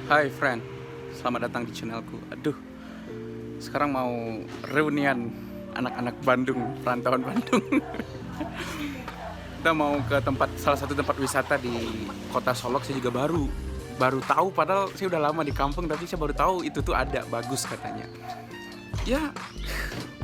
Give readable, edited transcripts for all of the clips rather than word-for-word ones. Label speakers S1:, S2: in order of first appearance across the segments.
S1: Hai friend, selamat datang di channelku. Aduh, sekarang mau reunian anak-anak Bandung, perantauan Bandung. Kita mau ke salah satu tempat wisata di kota Solok. Saya juga baru tahu, padahal saya udah lama di kampung, tapi saya baru tahu itu tuh ada, bagus katanya. Ya,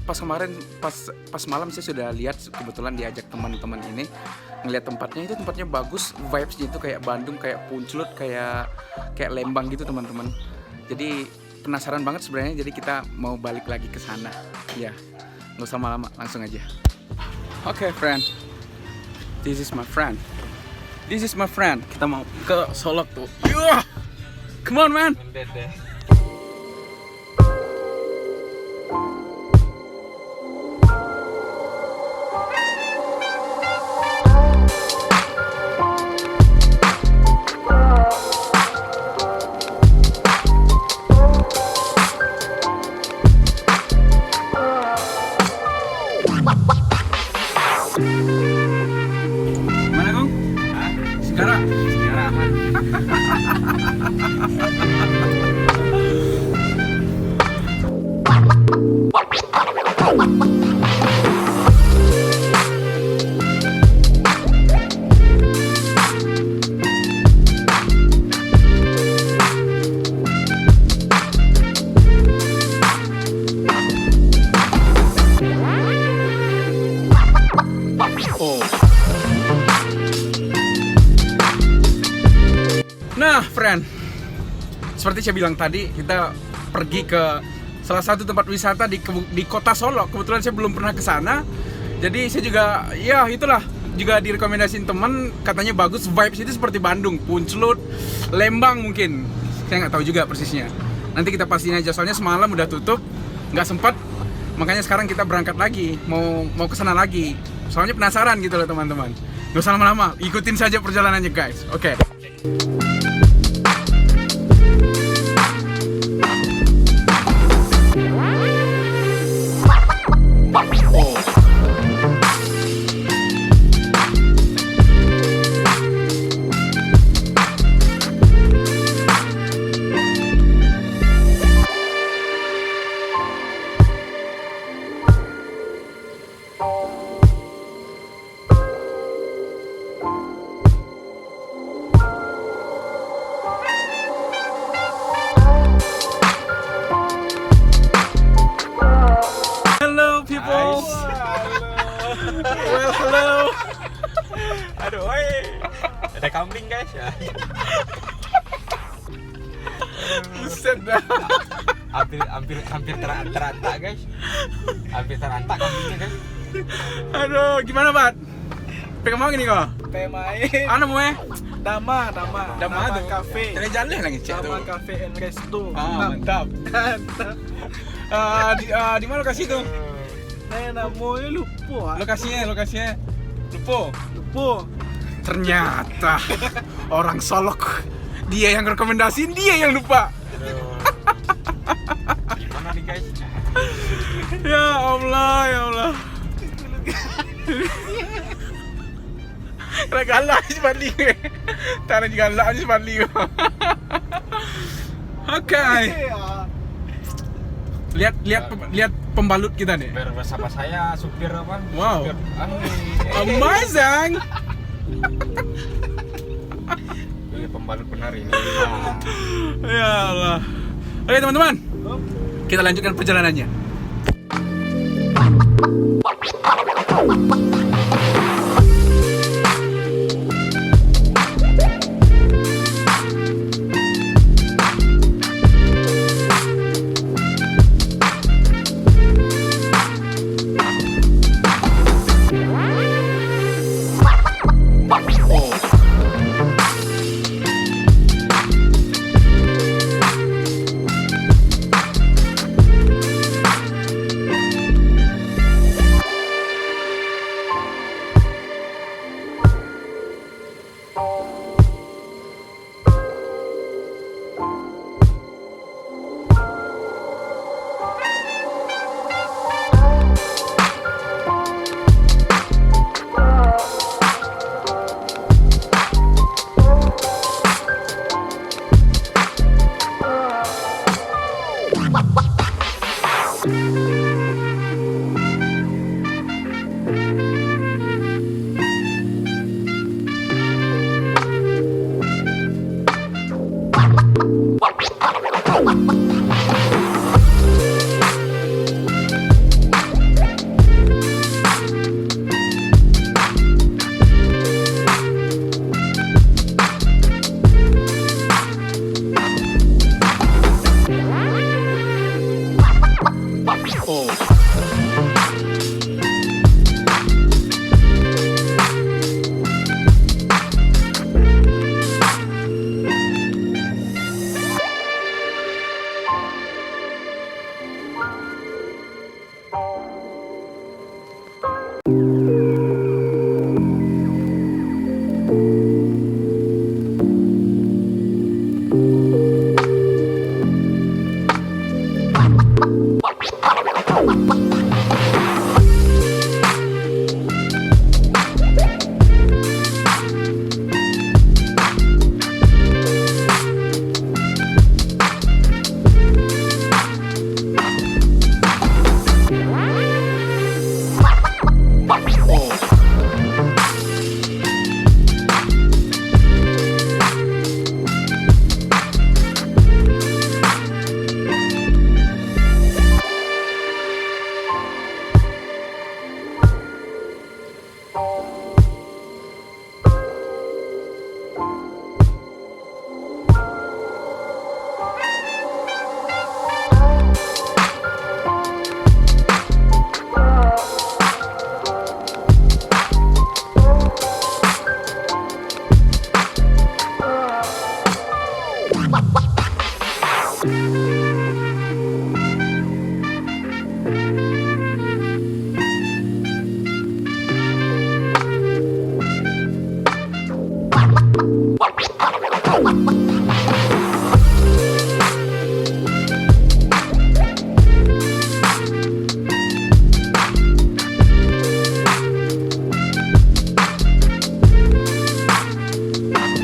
S1: pas kemarin pas malam saya sudah lihat, kebetulan diajak teman-teman ini ngeliat tempatnya bagus, vibes-nya itu kayak Bandung, kayak Punclut, kayak Lembang gitu teman-teman. Jadi penasaran banget sebenarnya, jadi kita mau balik lagi ke sana. Ya, nggak usah lama-lama, langsung aja. Oke, friend. This is my friend. Kita mau ke Solok tuh. Yeah! Come on, man. Segera aman. Nah, friend, seperti saya bilang tadi, kita pergi ke salah satu tempat wisata di kota Solok. Kebetulan saya belum pernah ke sana, jadi saya juga, ya itulah, juga direkomendasiin teman, katanya bagus, vibes itu seperti Bandung, Punclut, Lembang mungkin. Saya nggak tahu juga persisnya. Nanti kita pastiin aja, soalnya semalam udah tutup, nggak sempat. Makanya sekarang kita berangkat lagi, mau ke sana lagi. Soalnya penasaran gitu loh teman-teman. Nggak usah lama-lama, ikutin saja perjalanannya guys. Oke. Well, hello.
S2: Aduh, oi. Ada kambing guys ya.
S1: Buset dah.
S2: Hampir terantak guys. Hampir terantak kambingnya guys.
S1: Aduh, gimana Bat? Pengen mau gini kok?
S3: Pengen main.
S1: Ano mo eh?
S3: Dama
S1: tuh.
S3: Cafe.
S1: Jalan-jalan lagi cek tuh.
S3: Dama Cafe and Resto.
S1: Mantap. Di mana lokasi tuh?
S3: Namanya lupa.
S1: Lokasinya.
S3: Lupa.
S1: Ternyata orang Solok, dia yang rekomendasiin, dia yang lupa.
S2: Gimana nih guys?
S1: Ya Allah. Galak aja Bali. Tanah galak aja Bali. Oke. Lihat pembalut kita nih.
S2: Bersama saya supir apa?
S1: Wow.
S2: Supir.
S1: Amazing.
S2: Ini pembalut benar ini.
S1: Ya Allah. Oke teman-teman, kita lanjutkan perjalanannya.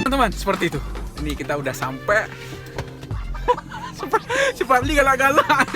S1: Teman-teman, seperti itu. Ini kita udah sampai. Cepatly galak-galak.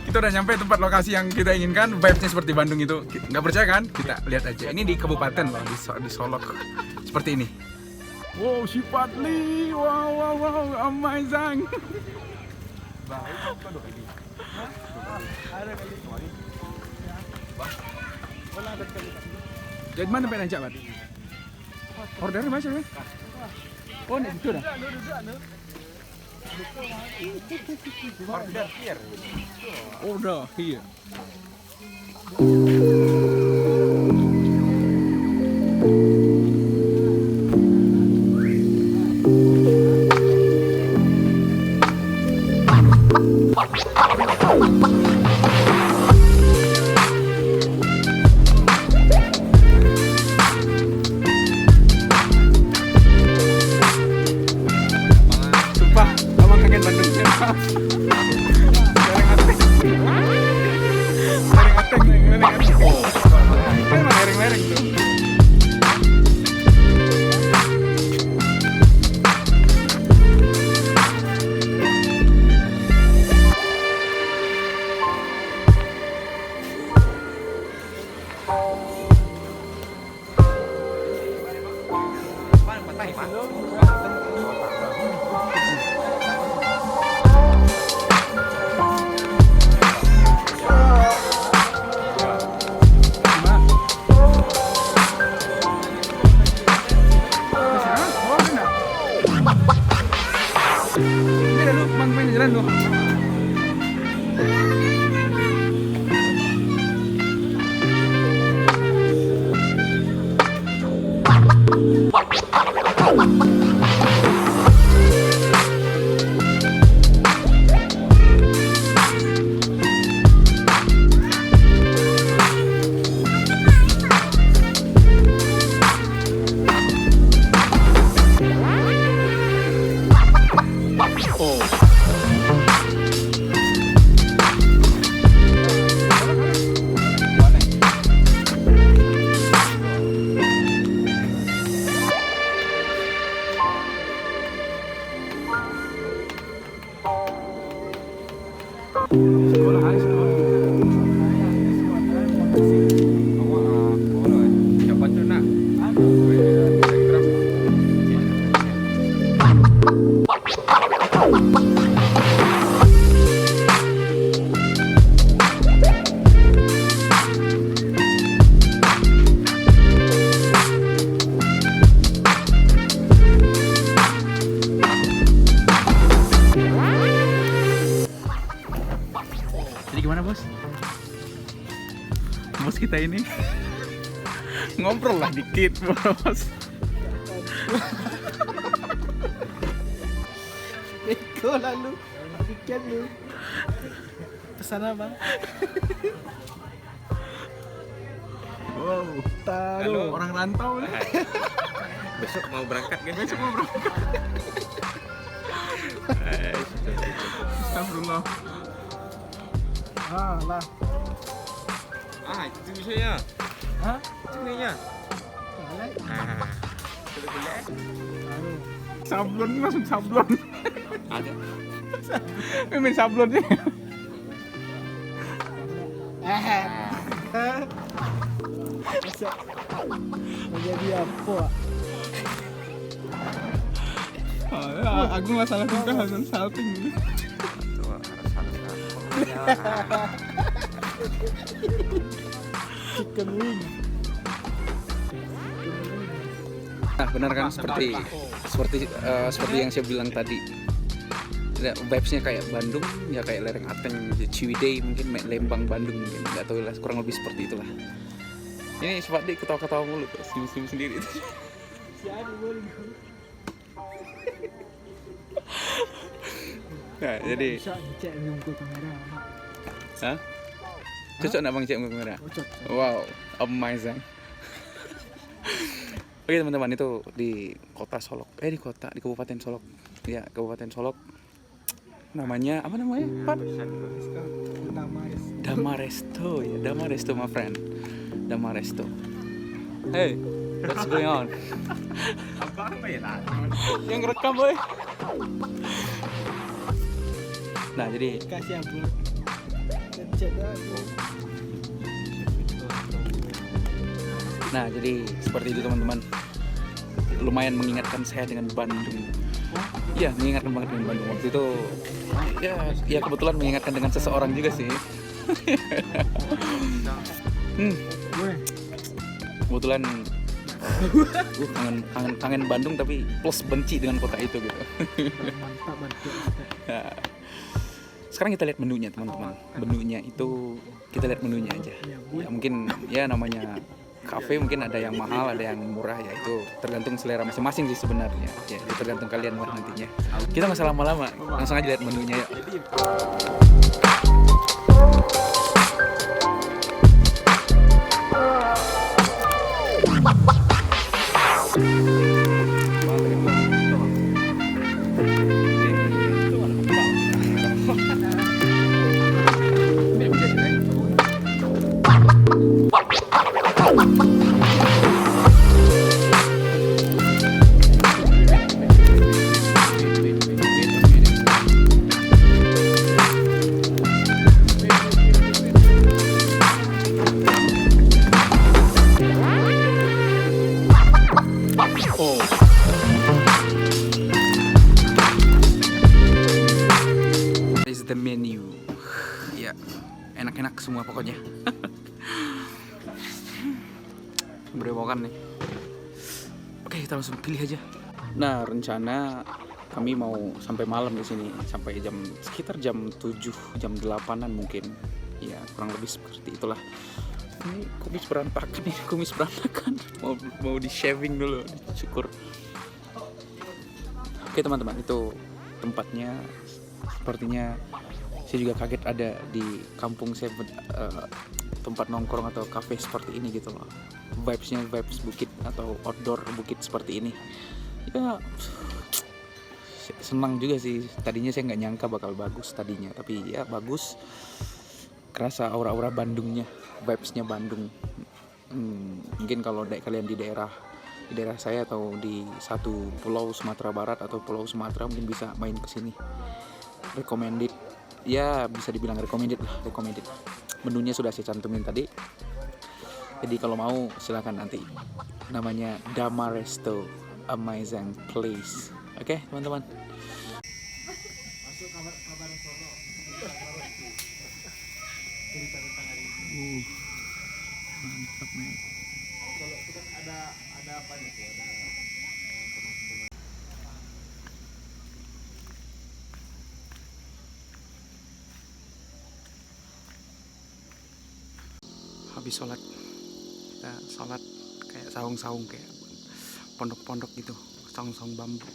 S1: Kita udah nyampe tempat lokasi yang kita inginkan. Vibes-nya seperti Bandung itu. Nggak percaya kan? Kita lihat aja. Ini di kabupaten loh, di Solok. Seperti ini. Wow, Cepatly. Wow, amazing. Jadi mana pengen ajak, Pak? Ordernya macam ya? Oh, ini itu dah.
S2: Order here.
S1: Order here. Sumpah, abang kangen Bandung. Lereng-ateng. Oh, kan emang lereng-lereng tuh. Ini lu main jalan lu. Sekolah hari sekolah. Siapa tuh nak? Telegram. Gimana bos? Bos kita ini ngobrol lah dikit bos.
S3: Beko lalu. Pikir lu. Pesan apa?
S1: Wow,
S3: Tahu.
S1: orang rantau nih.
S2: Besok mau berangkat kan?
S1: Besok mau berangkat. Astagfirullah.
S3: Ah lah.
S2: Itu bisa ya.
S3: Hah?
S2: Itu ya.
S3: Boleh.
S2: Boleh.
S3: Anu.
S1: Sablon langsung sablon.
S2: Ada.
S1: Main sablonnya.
S3: Masa menjadi apa?
S1: Aku masalah kita langsung salting.
S3: Chicken wing.
S1: Nah, benar kan seperti yang saya bilang tadi. Ya, vibes-nya kayak Bandung, ya kayak lereng Ateng, Ciwidey mungkin, Lembang, Bandung mungkin, nggak tahu lah, kurang lebih seperti itulah. Ini si Pak Dik ketawa-ketawa mulu, senyum-senyum sendiri. Nah, jadi,
S3: Bisa cek nyungkul kamera.
S1: hah? Cocok nggak bang cek kamera?
S3: Cocok.
S1: Wow, amazing. Oke teman-teman, itu di kota Solok, di Kabupaten Solok, ya Kabupaten Solok. Namanya apa namanya Pak? Damaresto ya, Damaresto my friend, Damaresto. Hey, what's going on?
S2: Apa ya lah?
S1: Yang rekam boy. Nah jadi
S3: Kasih upload. Cek lagi.
S1: Nah, jadi seperti itu teman-teman. Lumayan mengingatkan saya dengan Bandung. Iya, mengingatkan banget dengan Bandung. Waktu itu ya kebetulan mengingatkan dengan seseorang juga sih.
S3: Weh.
S1: Kebetulan kangen Bandung tapi plus benci dengan kota itu gitu.
S3: Mantap banget.
S1: Nah, sekarang kita lihat menunya teman-teman. Menunya itu kita lihat menunya aja. Ya mungkin ya namanya kafe, mungkin ada yang mahal, ada yang murah, ya itu tergantung selera masing-masing sih sebenarnya. Ya itu tergantung kalian lah nantinya. Kita nggak usah lama-lama, langsung aja lihat menunya ya. This is the menu. Ya, enak-enak semua pokoknya. Berewokan nih. Oke, kita langsung pilih aja. Nah, rencana kami mau sampai malam di sini, sampai sekitar jam 7, jam 8-an mungkin. Ya, kurang lebih seperti itulah. Ini kumis berantakan. Mau di shaving dulu, dicukur. Oke teman-teman, itu tempatnya. Sepertinya saya juga kaget ada di kampung saya tempat nongkrong atau cafe seperti ini gitu loh. Vibes bukit atau outdoor bukit seperti ini. Ya senang juga sih. Tadinya saya nggak nyangka bakal bagus tadinya, tapi ya bagus. Kerasa aura-aura Bandungnya, vibesnya Bandung. Mungkin kalau kalian di daerah saya atau di satu pulau Sumatera Barat atau pulau Sumatera mungkin bisa main ke sini. Recommended. Ya bisa dibilang recommended. Menunya sudah saya cantumin tadi. Jadi kalau mau silakan nanti. Namanya Damaresto, amazing place. Oke, teman-teman.
S3: Masuk kabar Solo. Cerita tentang hari ini.
S1: Mantap nih.
S3: Solo itu kan ada apa nih tuh? Ada teman-teman.
S1: habis sholat kita sholat kayak saung-saung kayak pondok-pondok gitu, saung-saung bambu.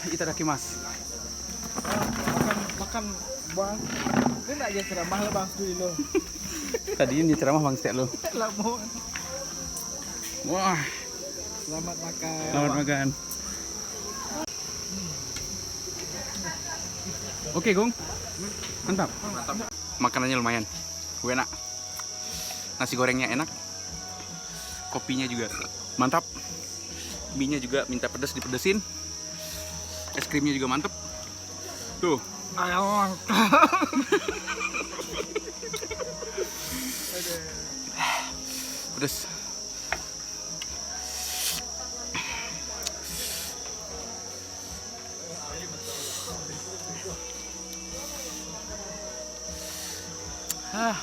S1: Itadakimasu.
S3: Makan bang. Ini nak aja ceramah lah bang Studi lo.
S1: Tadi ini ceramah Bang Stek lo.
S3: Lama.
S1: Wah,
S3: Selamat makan.
S1: selamat makan. Oke, Gong. Mantap. Makanannya lumayan. Enak. Nasi gorengnya enak. Kopinya juga mantap. Mie-nya juga minta pedas dipedesin. Es krimnya juga mantep. Tuh.
S3: Ayo.
S1: Pedas. Ah.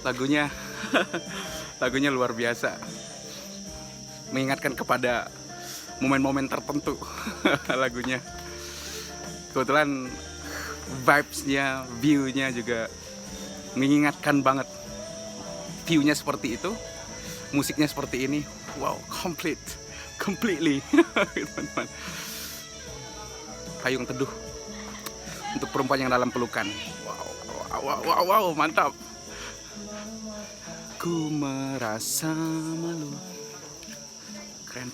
S1: lagunya lagunya luar biasa, mengingatkan kepada momen-momen tertentu. Lagunya kebetulan vibes-nya, view-nya juga mengingatkan banget. View-nya seperti itu, musiknya seperti ini. Wow, completely. Teman-teman. Payung teduh untuk perempuan yang dalam pelukan. Wow, mantap. Ku merasa malu. Keren.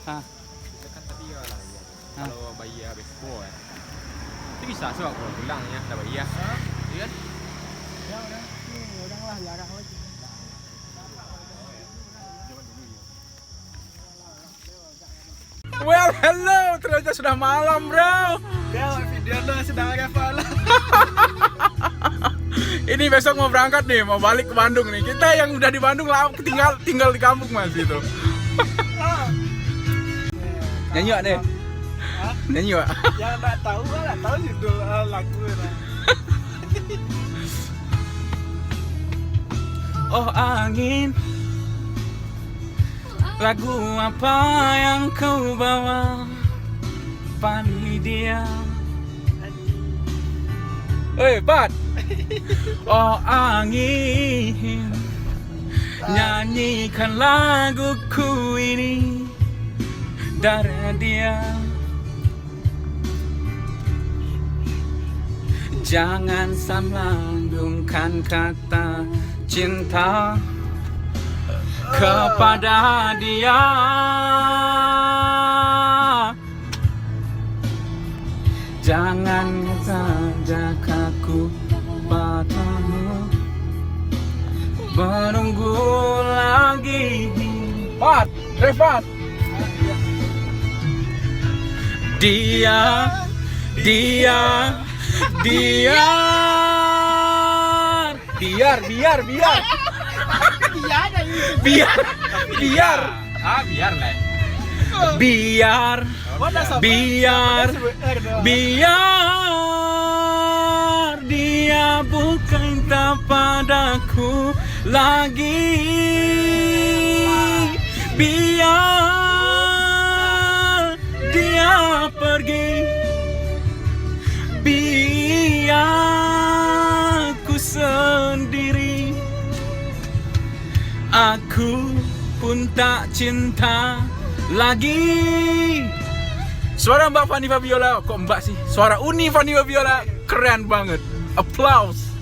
S2: Kita kan tadi ya lah ya. Kalau bayar habis semua ya. Itu bisa sebab kalau pulang ya dah bayar. Iya kan?
S3: Ya udahlah jarang lagi.
S1: Well, hello, ternyata sudah malam, bro.
S3: Video lo sedang hafal.
S1: Ini besok mau berangkat nih, mau balik ke Bandung nih. Kita yang udah di Bandung tinggal di kampung Mas gitu. Nyanyi Wak deh. Nyanyi Wak.
S3: Yang tak tahu lah, tahu judul lagu lah.
S1: Oh angin, lagu apa yang kau bawa? Pani dia. Pat. Oh angin, nyanyikan laguku ini dari dia. Jangan sambungkan kata cinta kepada dia. Jangan saja kaku padamu, menunggu lagi. Pat, Revat. Dia biar dia bukan cinta padaku lagi. Biar dia pergi, biar ku sendiri. Aku pun tak cinta lagi. Suara Mbak Fanny Fabiola, kok Mbak sih? Suara Uni Fanny Fabiola keren banget. Applause.